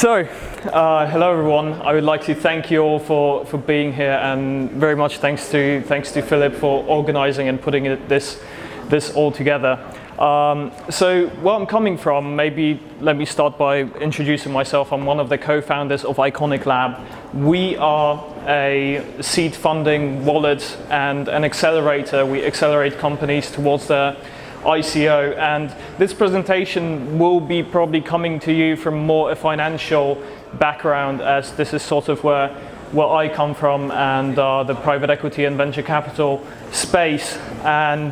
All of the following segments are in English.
Hello everyone. I would like to thank you all for being here, and very much thanks to Philip for organizing and putting this all together. So where I'm coming from, maybe let me start by introducing myself. I'm one of the co-founders of Iconiq Lab. We are a seed funding wallet and an accelerator. We accelerate companies towards their ICO, and this presentation will be probably coming to you from more a financial background, as this is sort of where I come from, and the private equity and venture capital space. And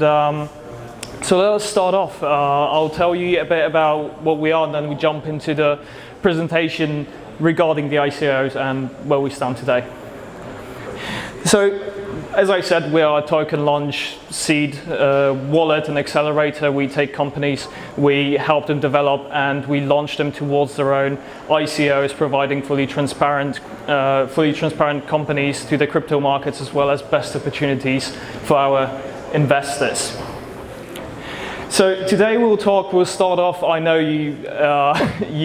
so let's start off. I'll tell you a bit about what we are, and then we jump into the presentation regarding the ICOs and where we stand today. So, as I said, we are a token launch seed wallet and accelerator. We take companies, we help them develop, and we launch them towards their own ICOs, providing fully transparent companies to the crypto markets, as well as best opportunities for our investors. So today we'll start off, I know you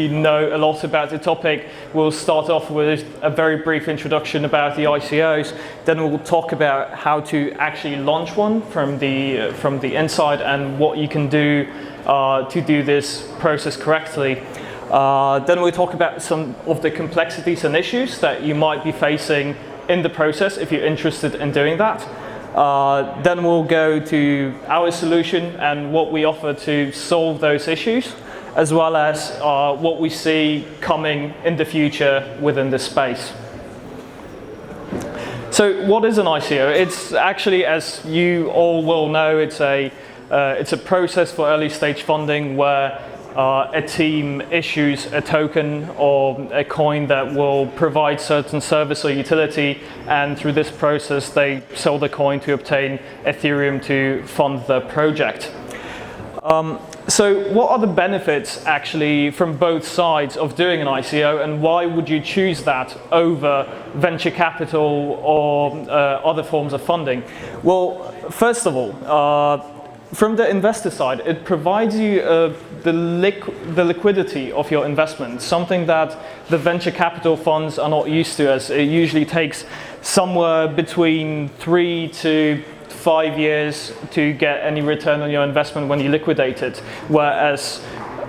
know a lot about the topic. We'll start off with a very brief introduction about the ICOs. Then we'll talk about how to actually launch one from the inside, and what you can do to do this process correctly. Then we'll talk about some of the complexities and issues that you might be facing in the process if you're interested in doing that. Then we'll go to our solution and what we offer to solve those issues, as well as what we see coming in the future within this space. So what is an ICO? It's actually, as you all will know, it's a process for early stage funding where a team issues a token or a coin that will provide certain service or utility, and through this process they sell the coin to obtain Ethereum to fund the project. So what are the benefits actually from both sides of doing an ICO, and why would you choose that over venture capital or other forms of funding? Well, first of all, from the investor side, it provides you the liquidity of your investment, something that the venture capital funds are not used to, as it usually takes somewhere between 3 to 5 years to get any return on your investment when you liquidate it. Whereas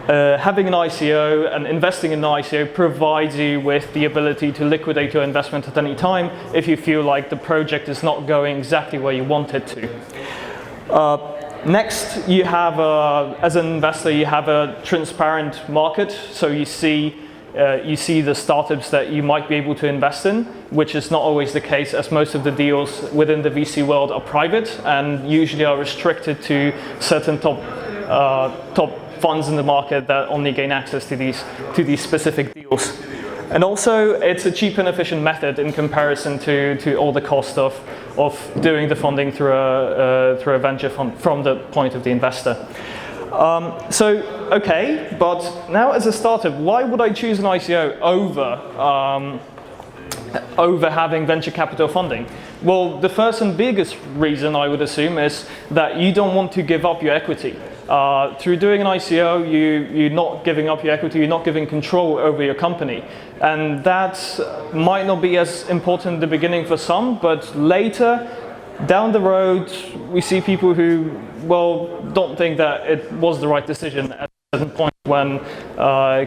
having an ICO and investing in an ICO provides you with the ability to liquidate your investment at any time if you feel like the project is not going exactly where you want it to. Next, you have, as an investor, you have a transparent market, so you see the startups that you might be able to invest in, which is not always the case, as most of the deals within the VC world are private and usually are restricted to certain top funds in the market that only gain access to these specific deals. And also, it's a cheap and efficient method in comparison to all the cost of doing the funding through a venture fund from the point of the investor. Okay, but now as a startup, why would I choose an ICO over having venture capital funding? Well, the first and biggest reason, I would assume, is that you don't want to give up your equity. Through doing an ICO, you're not giving up your equity, you're not giving control over your company. And that might not be as important in the beginning for some, but later, down the road, we see people who, well, don't think that it was the right decision at a certain point when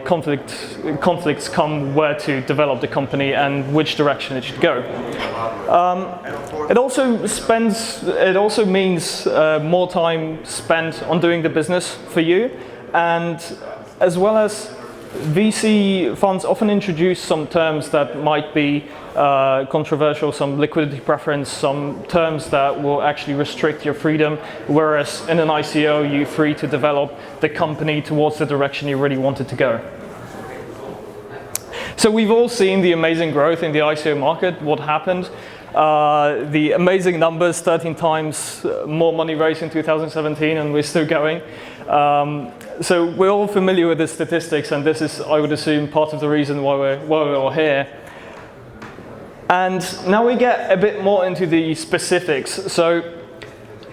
conflicts come where to develop the company and which direction it should go. It also means more time spent on doing the business for you, and as well as VC funds often introduce some terms that might be controversial, some liquidity preference, some terms that will actually restrict your freedom, whereas in an ICO you're free to develop the company towards the direction you really want it to go. So we've all seen the amazing growth in the ICO market. What happened? The amazing numbers, 13 times more money raised in 2017, and we're still going. So we're all familiar with the statistics, and this is, I would assume, part of the reason why we're all here. And now we get a bit more into the specifics. So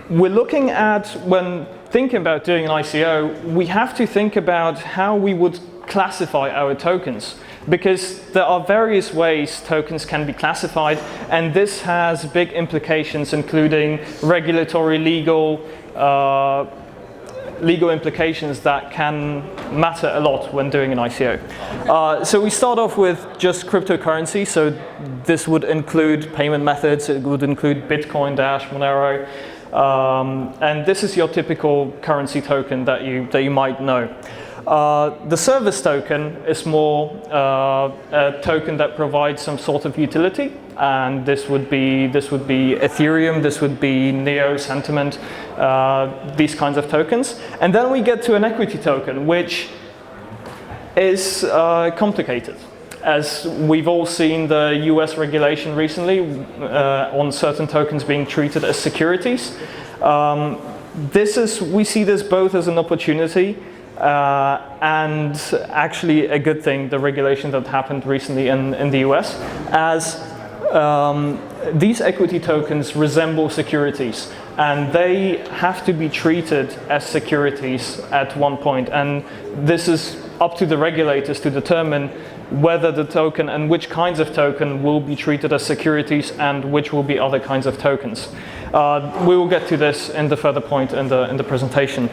we're looking at, when thinking about doing an ICO, we have to think about how we would classify our tokens. because there are various ways tokens can be classified, and this has big implications, including regulatory, legal implications that can matter a lot when doing an ICO. So we start off with just cryptocurrency. So this would include payment methods. It would include Bitcoin, Dash, Monero. And this is your typical currency token that you might know. The service token is more a token that provides some sort of utility, and this would be Ethereum, this would be Neo, Sentiment, these kinds of tokens. And then we get to an equity token, which is complicated. As we've all seen the US regulation recently on certain tokens being treated as securities. We see this both as an opportunity and actually a good thing, the regulation that happened recently in the US, as these equity tokens resemble securities, and they have to be treated as securities at one point, and this is up to the regulators to determine whether the token and which kinds of token will be treated as securities and which will be other kinds of tokens. We will get to this in the further point in the presentation.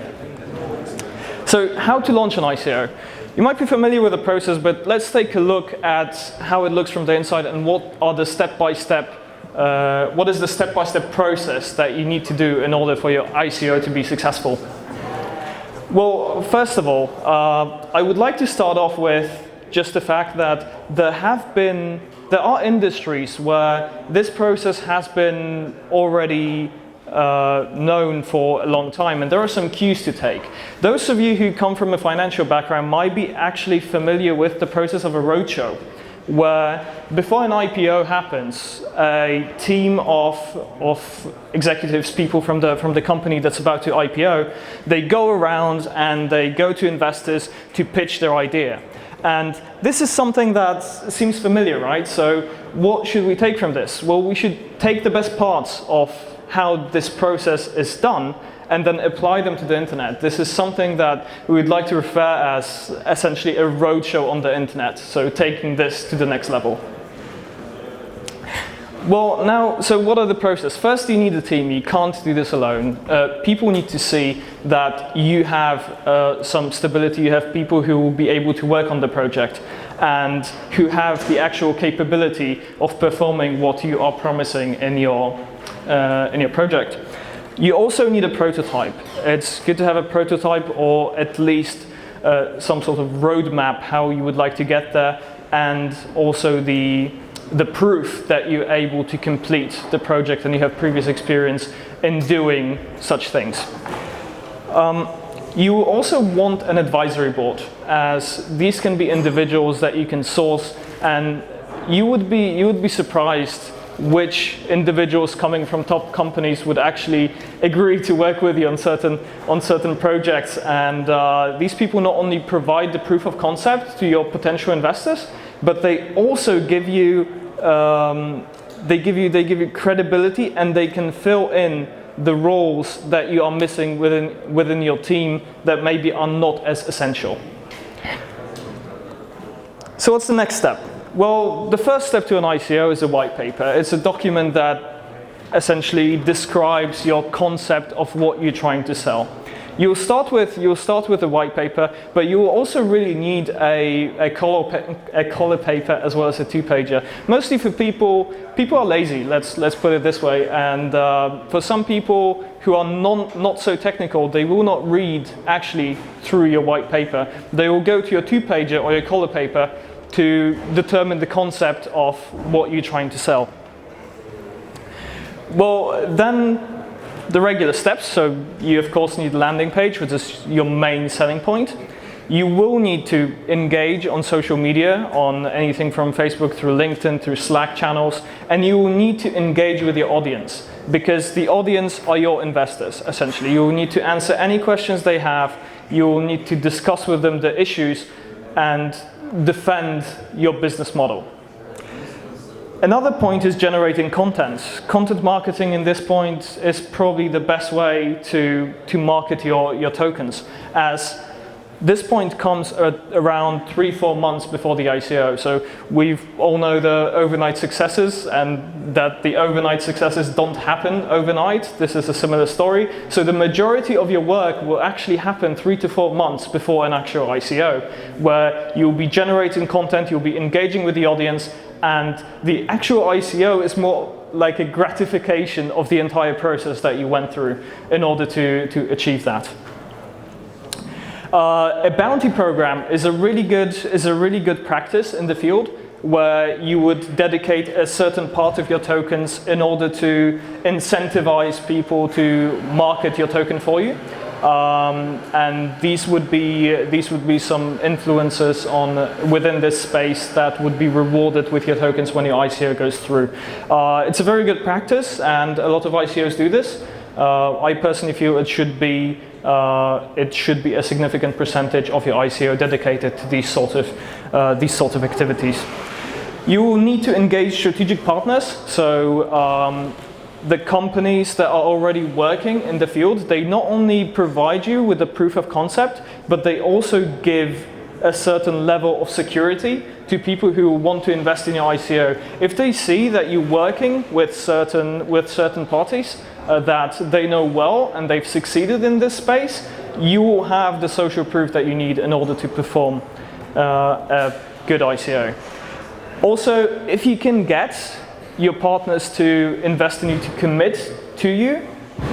So how to launch an ICO? You might be familiar with the process, but let's take a look at how it looks from the inside and what is the step-by-step process that you need to do in order for your ICO to be successful. Well, first of all, I would like to start off with just the fact that there are industries where this process has been already known for a long time, and there are some cues to take. Those of you who come from a financial background might be actually familiar with the process of a roadshow, where before an IPO happens, a team of executives, people from the company that's about to IPO, they go around and they go to investors to pitch their idea. And this is something that seems familiar, right? So what should we take from this? Well, we should take the best parts of how this process is done and then apply them to the internet. This is something that we would like to refer as essentially a roadshow on the internet, so taking this to the next level. Well, now, so what are the process? First, you need a team. You can't do this alone. People need to see that you have some stability. You have people who will be able to work on the project and who have the actual capability of performing what you are promising in your project. You also need a prototype. It's good to have a prototype, or at least some sort of roadmap how you would like to get there, and also the proof that you're able to complete the project and you have previous experience in doing such things. You also want an advisory board, as these can be individuals that you can source, and you would be surprised which individuals coming from top companies would actually agree to work with you on certain projects. And these people not only provide the proof of concept to your potential investors, but they also give you credibility, and they can fill in the roles that you are missing within your team that maybe are not as essential. So what's the next step? Well, the first step to an ICO is a white paper. It's a document that essentially describes your concept of what you're trying to sell. You'll start with a white paper, but you will also really need a color paper as well as a two-pager. Mostly for people are lazy. Let's put it this way. And for some people who are not so technical, they will not read actually through your white paper. They will go to your two-pager or your color paper to determine the concept of what you're trying to sell. Well, then the regular steps. So you of course need a landing page, which is your main selling point. You will need to engage on social media, on anything from Facebook through LinkedIn, through Slack channels, and you will need to engage with your audience, because the audience are your investors, essentially. You will need to answer any questions they have. You will need to discuss with them the issues and defend your business model. Another point is generating content. Content marketing in this point is probably the best way to market your tokens, as This point comes at around 3-4 months before the ICO. So we all know the overnight successes, and that the overnight successes don't happen overnight. This is a similar story. So the majority of your work will actually happen 3 to 4 months before an actual ICO, where you'll be generating content, you'll be engaging with the audience, and the actual ICO is more like a gratification of the entire process that you went through in order to achieve that. A bounty program is a really good practice in the field, where you would dedicate a certain part of your tokens in order to incentivize people to market your token for you. And these would be some influencers within this space that would be rewarded with your tokens when your ICO goes through. It's a very good practice, and a lot of ICOs do this. I personally feel it should be a significant percentage of your ICO dedicated to these sort of activities. You will need to engage strategic partners. So the companies that are already working in the field, they not only provide you with a proof of concept, but they also give a certain level of security to people who want to invest in your ICO. If they see that you're working with certain parties that they know well and they've succeeded in this space, you will have the social proof that you need in order to perform a good ICO. Also, if you can get your partners to invest in you, to commit to you,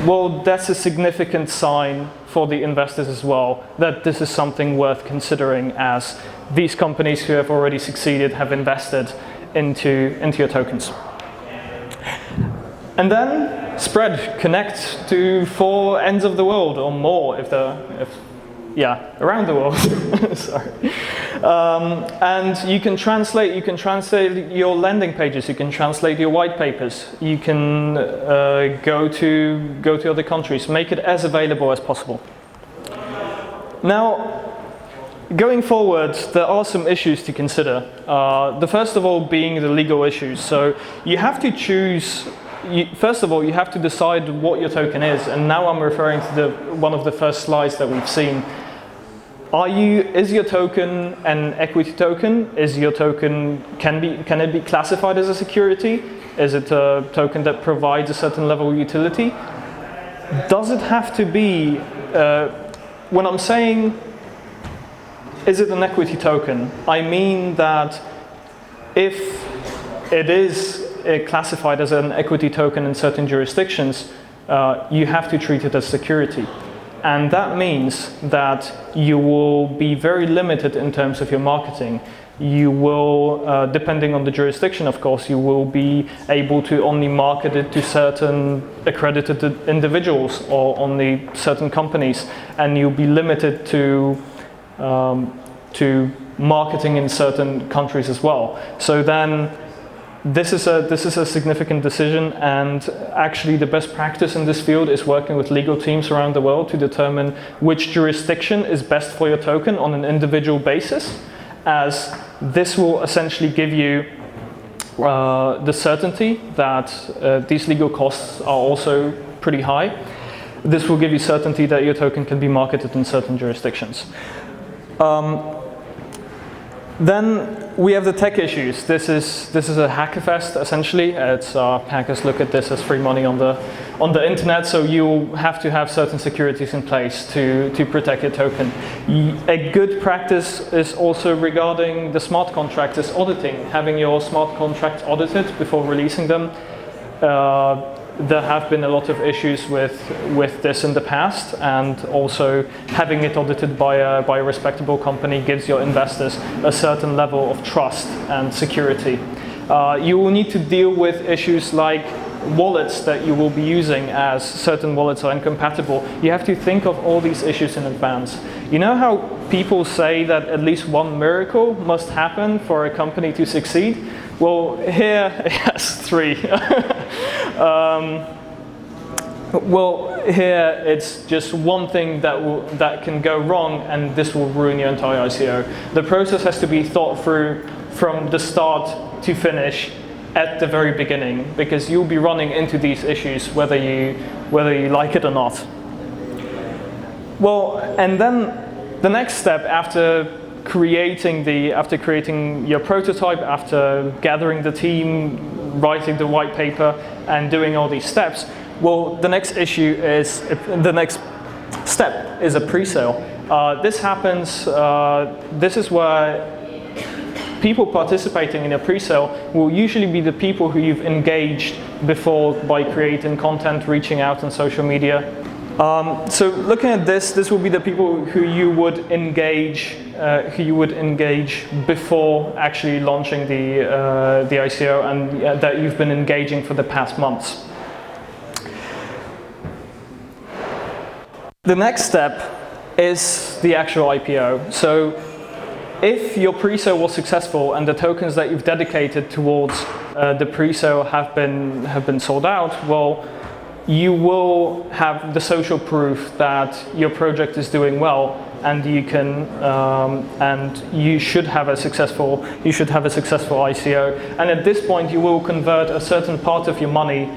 well, that's a significant sign for the investors as well, that this is something worth considering, as these companies who have already succeeded have invested into your tokens. And then spread, connect to 4 ends of the world or more, around the world. Sorry. And you can translate your landing pages, you can translate your white papers, you can go to other countries, make it as available as possible. Now, going forward, there are some issues to consider. The first of all being the legal issues. So you have to choose. First of all, you have to decide what your token is, and now I'm referring to one of the first slides that we've seen. Is your token an equity token? Is your token, can it be classified as a security? Is it a token that provides a certain level of utility? Does it have to be, when I'm saying, is it an equity token? I mean that if it is classified as an equity token in certain jurisdictions, you have to treat it as security. And that means that you will be very limited in terms of your marketing. You will, depending on the jurisdiction, of course, you will be able to only market it to certain accredited individuals or only certain companies, and you'll be limited to marketing in certain countries as well. So then, this is a significant decision, and actually the best practice in this field is working with legal teams around the world to determine which jurisdiction is best for your token on an individual basis, as this will essentially give you the certainty that these legal costs are also pretty high. This will give you certainty that your token can be marketed in certain jurisdictions. Then we have the tech issues. This is a hackerfest essentially. It's hackers look at this as free money on the internet, so you have to have certain securities in place to protect your token. A good practice is also regarding the smart contracts is auditing, having your smart contracts audited before releasing them. There have been a lot of issues with this in the past, and also having it audited by a respectable company gives your investors a certain level of trust and security. You will need to deal with issues like wallets that you will be using, as certain wallets are incompatible. You have to think of all these issues in advance. You know how people say that at least one miracle must happen for a company to succeed? Well, here it has 3. Well, here it's just one thing that can go wrong, and this will ruin your entire ICO. The process has to be thought through from the start to finish at the very beginning, because you'll be running into these issues whether you like it or not. Well, and then the next step after creating your prototype, after gathering the team, writing the white paper, and doing all these steps, well, the next step is a pre-sale. This happens. This is where people participating in a pre-sale will usually be the people who you've engaged before by creating content, reaching out on social media. So looking at this will be the people who you would engage before actually launching the ICO, and that you've been engaging for the past months. The next step is the actual IPO. So if your pre-sale was successful and the tokens that you've dedicated towards the pre-sale have been sold out, well, you will have the social proof that your project is doing well, and you can you should have a successful ICO. And at this point, you will convert a certain part of your money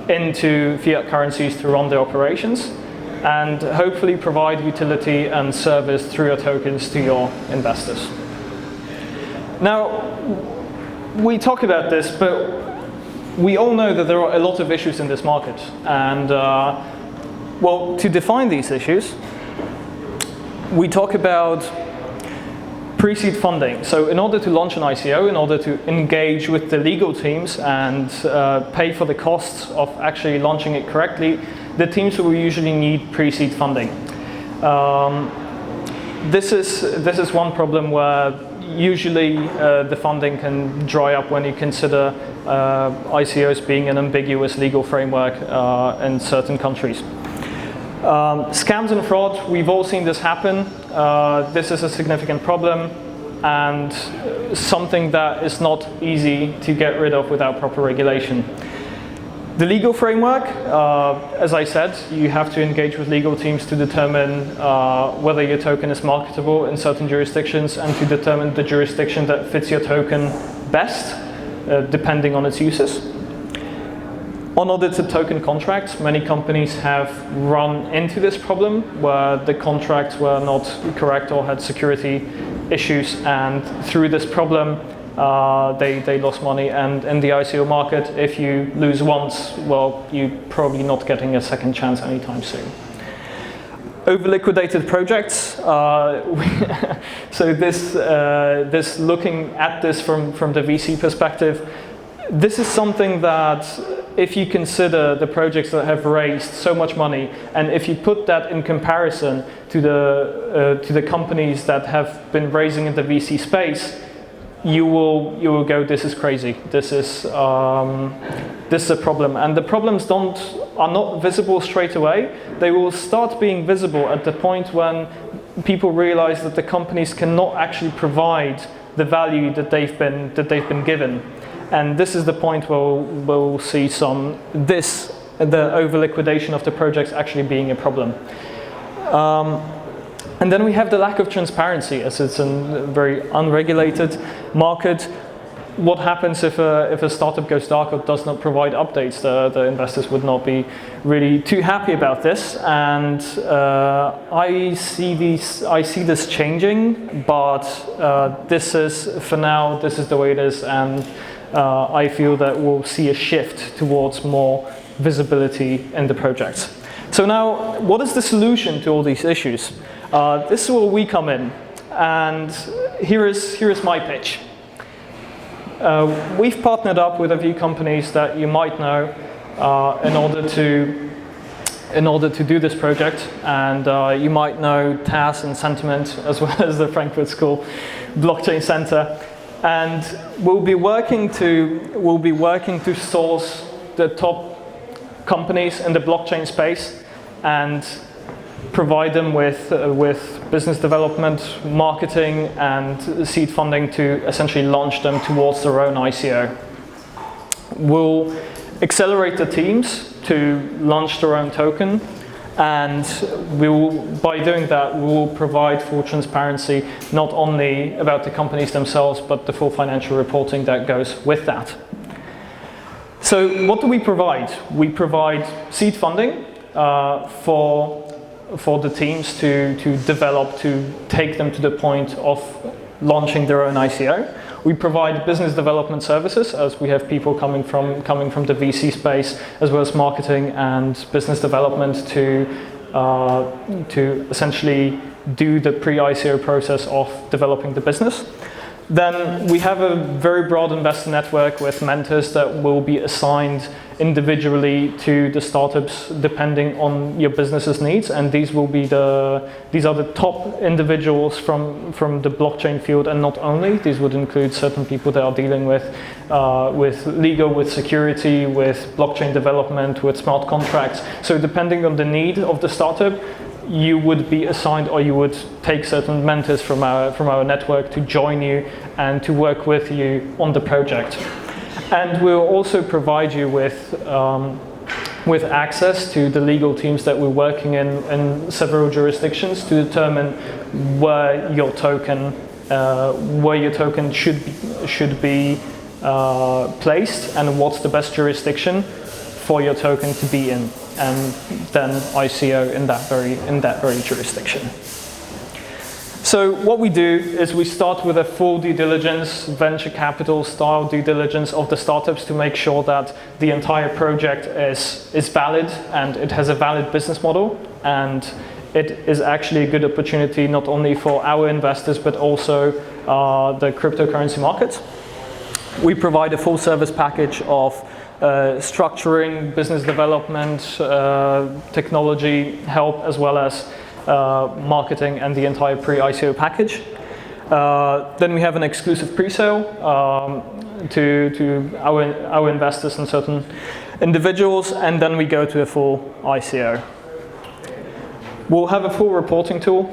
into fiat currencies to run the operations, and hopefully provide utility and service through your tokens to your investors. Now, we talk about this, but we all know that there are a lot of issues in this market. And well, to define these issues, we talk about pre-seed funding. So in order to launch an ICO, in order to engage with the legal teams and pay for the costs of actually launching it correctly, the teams will usually need pre-seed funding. This is one problem where usually the funding can dry up when you consider ICOs being an ambiguous legal framework in certain countries. Scams and fraud, we've all seen this happen. This is a significant problem and something that is not easy to get rid of without proper regulation. The legal framework, as I said, you have to engage with legal teams to determine whether your token is marketable in certain jurisdictions, and to determine the jurisdiction that fits your token best, depending on its uses. Unaudited token contracts, many companies have run into this problem where the contracts were not correct or had security issues, and through this problem they lost money. And in the ICO market, if you lose once, well, you're probably not getting a second chance anytime soon. Over-liquidated projects. So this looking at this from the VC perspective, this is something that, if you consider the projects that have raised so much money, and if you put that in comparison to the companies that have been raising in the VC space, you will go, this is crazy. This is a problem, and the problems are not visible straight away. They will start being visible at the point when people realize that the companies cannot actually provide the value that they've been given, and this is the point where we'll see the over liquidation of the projects actually being a problem. And then we have the lack of transparency, as it's a very unregulated market. What happens if a startup goes dark or does not provide updates? The investors would not be really too happy about this. And I see this changing, but for now, this is the way it is. And I feel that we'll see a shift towards more visibility in the projects. So now, what is the solution to all these issues? This is where we come in, and here is my pitch. We've partnered up with a few companies that you might know in order to do this project, and you might know TAS and Sentiment, as well as the Frankfurt School Blockchain Center, and we'll be working to source the top companies in the blockchain space and provide them with business development, marketing, and seed funding to essentially launch them towards their own ICO. We'll accelerate the teams to launch their own token, and by doing that, we will provide full transparency, not only about the companies themselves, but the full financial reporting that goes with that. So what do we provide? We provide seed funding for for the teams to develop, to take them to the point of launching their own ICO. We provide business development services, as we have people coming from the VC space, as well as marketing and business development to essentially do the pre-ICO process of developing the business. Then we have a very broad investor network with mentors that will be assigned individually to the startups depending on your business's needs, and these are the top individuals from the blockchain field, and not only. These would include certain people that are dealing with legal, with security, with blockchain development, with smart contracts. So depending on the need of the startup, you would be assigned, or you would take certain mentors from our network to join you and to work with you on the project. And we'll also provide you with access to the legal teams that we're working in several jurisdictions to determine where your token should be placed, and what's the best jurisdiction for your token to be in, and then ICO in that very jurisdiction. So what we do is we start with a full due diligence, venture capital style due diligence of the startups to make sure that the entire project is valid and it has a valid business model, and it is actually a good opportunity not only for our investors but also the cryptocurrency market. We provide a full service package of structuring, business development, technology help, as well as marketing and the entire pre-ICO package. Then we have an exclusive pre-sale to our investors and certain individuals, and then we go to a full ICO. We'll have a full reporting tool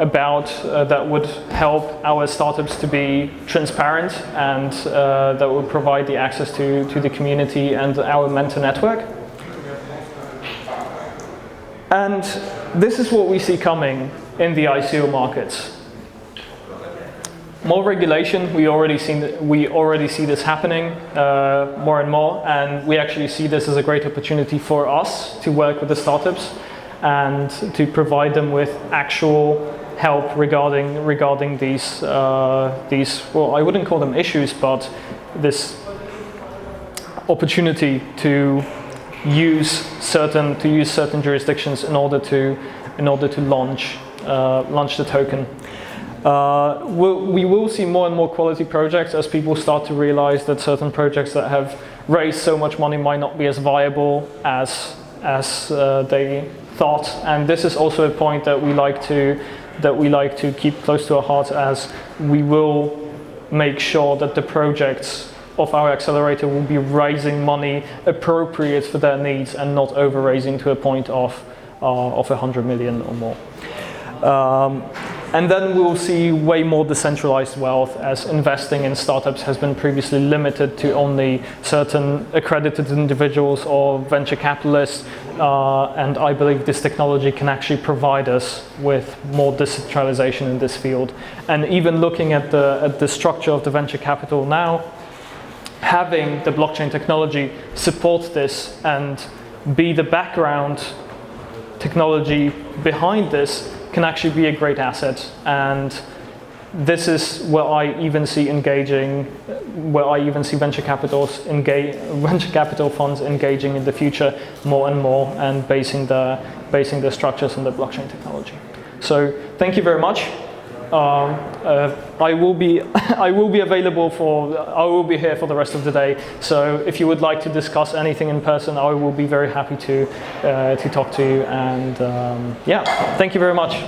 that would help our startups to be transparent, and that will provide the access to the community and our mentor network. And this is what we see coming in the ICO markets. More regulation, we already see this happening more and more, and we actually see this as a great opportunity for us to work with the startups and to provide them with actual help regarding these well, I wouldn't call them issues, but this opportunity to use certain jurisdictions in order to launch the token. We will see more and more quality projects as people start to realize that certain projects that have raised so much money might not be as viable as they thought, and this is also a point that we like to keep close to our heart, as we will make sure that the projects of our accelerator will be raising money appropriate for their needs and not over raising to a point of 100 million or more. And then we'll see way more decentralized wealth, as investing in startups has been previously limited to only certain accredited individuals or venture capitalists, and I believe this technology can actually provide us with more decentralization in this field. And even looking at the structure of the venture capital now, having the blockchain technology support this and be the background technology behind this can actually be a great asset, and this is where I even see venture capital funds engaging in the future more and more, and basing their structures on the blockchain technology. So thank you very much. I will be available I will be here for the rest of the day. So if you would like to discuss anything in person, I will be very happy to talk to you. And yeah, thank you very much.